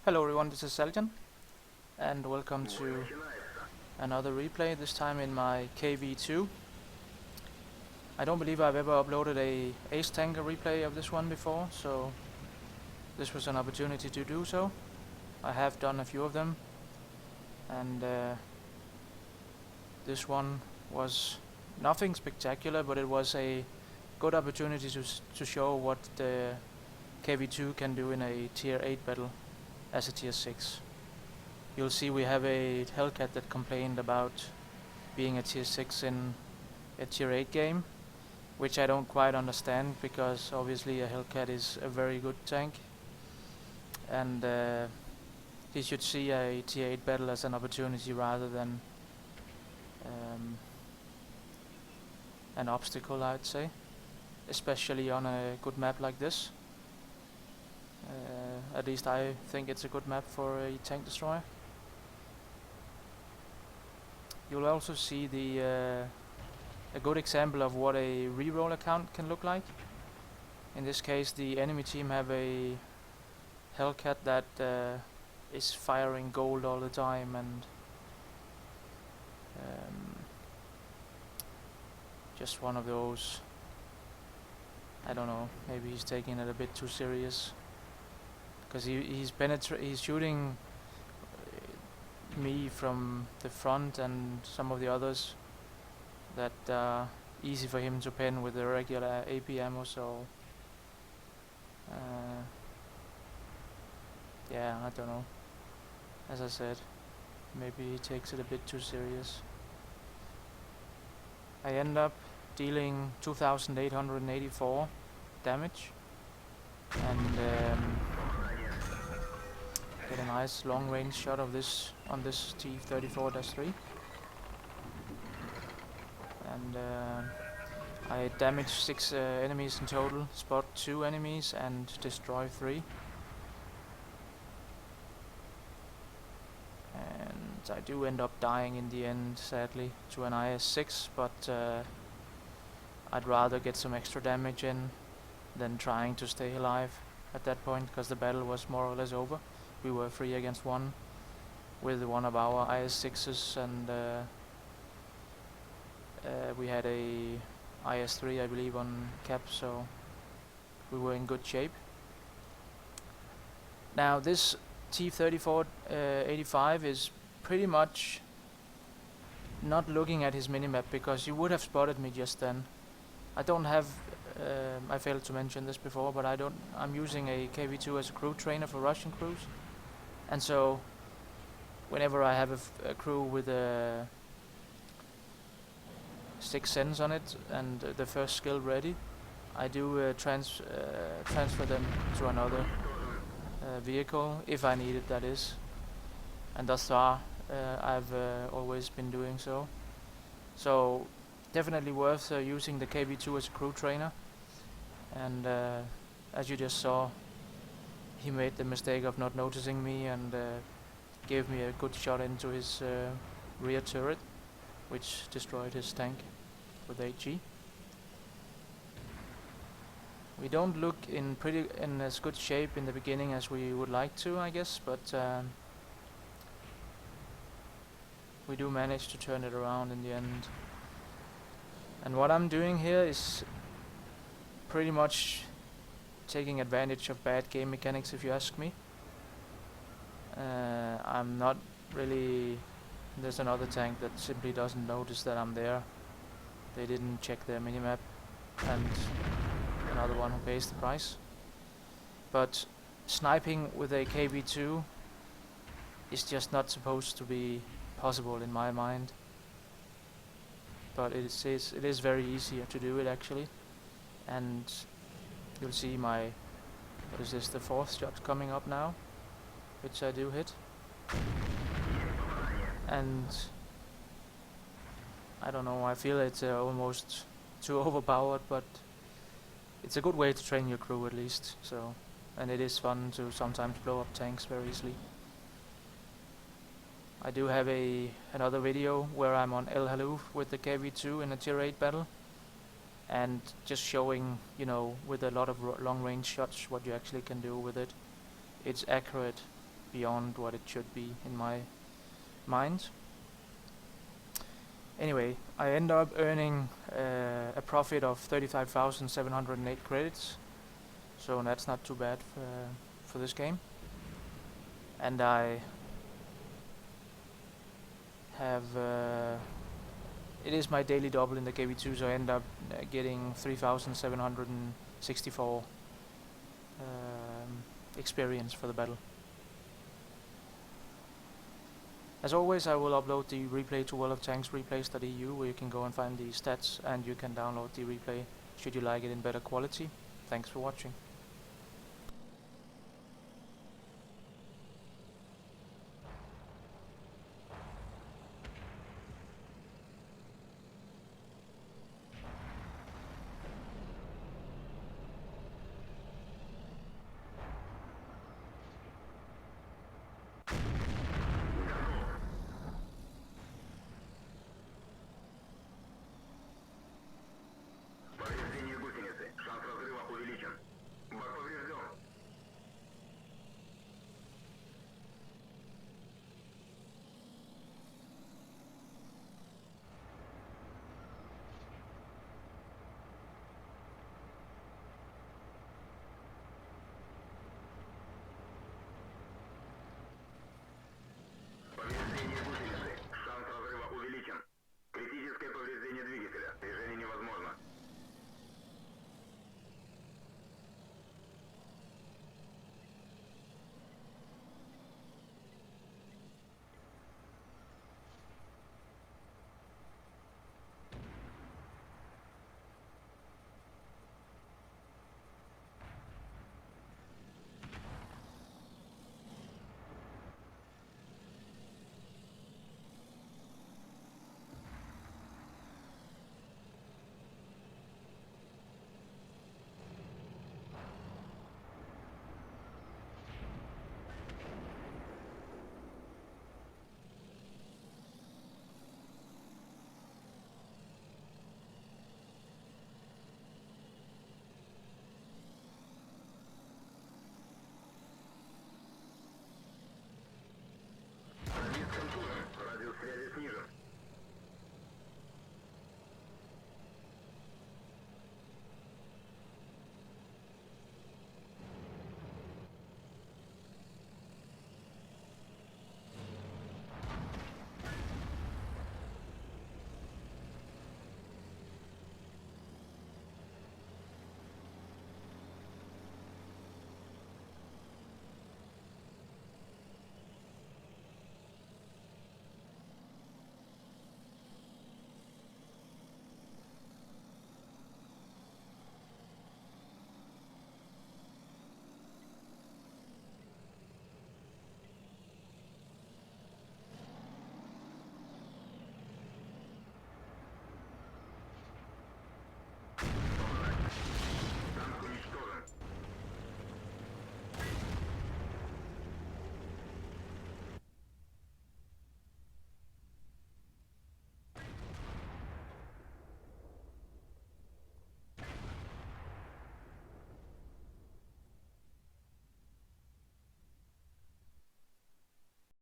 Hello everyone, this is Seljan, and welcome to another replay, this time in my KV2. I don't believe I've ever uploaded a Ace Tanker replay of this one before, so this was an opportunity to do so. I have done a few of them, and this one was nothing spectacular, but it was a good opportunity to show what the KV2 can do in a tier 8 battle as a tier 6. You'll see we have a Hellcat that complained about being a tier 6 in a tier 8 game, which I don't quite understand, because obviously a Hellcat is a very good tank, and he should see a tier 8 battle as an opportunity rather than an obstacle, I'd say, especially on a good map like this. At least I think it's a good map for a tank destroyer. You'll also see a good example of what a reroll account can look like. In this case, the enemy team have a Hellcat that is firing gold all the time, and just one of those, I don't know, maybe he's taking it a bit too serious, because he's shooting me from the front and some of the others that are easy for him to pin with the regular AP ammo, so yeah, I don't know. As I said, maybe he takes it a bit too serious. I end up dealing 2,884 damage, and get a nice long range shot of this on this T-34-3, and I damaged 6 enemies in total, spot 2 enemies and destroy 3. And I do end up dying in the end, sadly, to an IS-6, but I'd rather get some extra damage in than trying to stay alive at that point, because the battle was more or less over. We were 3 against 1 with one of our IS-6s, and we had a IS-3, I believe, on cap, so we were in good shape. Now this T-34-85 is pretty much not looking at his minimap, because you would have spotted me just then. I don't have, I failed to mention this before, but I'm using a KV2 as a crew trainer for Russian crews, and so whenever I have a crew with 6 cents on it and the first skill ready, I do transfer them to another vehicle if I need it, that is. And thus far I've always been doing so. So definitely worth using the KV2 as a crew trainer. And as you just saw, he made the mistake of not noticing me and gave me a good shot into his rear turret, which destroyed his tank with HE. We don't look in as good shape in the beginning as we would like to, I guess, but we do manage to turn it around in the end. And what I'm doing here is pretty much taking advantage of bad game mechanics, if you ask me. I'm not really... There's another tank that simply doesn't notice that I'm there. They didn't check their minimap, and another one who pays the price. But sniping with a KV2 is just not supposed to be possible in my mind. But it is very easy to do it, actually. And you'll see my, what is this, the 4th shot coming up now, which I do hit. And I don't know, I feel it's almost too overpowered, but it's a good way to train your crew, at least. So, and it is fun to sometimes blow up tanks very easily. I do have another video where I'm on El Haluf with the KV2 in a tier 8 battle, and just showing, you know, with a lot of long range shots what you actually can do with it. It's accurate beyond what it should be in my mind. Anyway, I end up earning a profit of 35,708 credits, so that's not too bad for this game. And I have it is my daily double in the KV2, so I end up getting 3,764 experience for the battle. As always, I will upload the replay to World of Tanks replays.eu, where you can go and find the stats, and you can download the replay should you like it in better quality. Thanks for watching.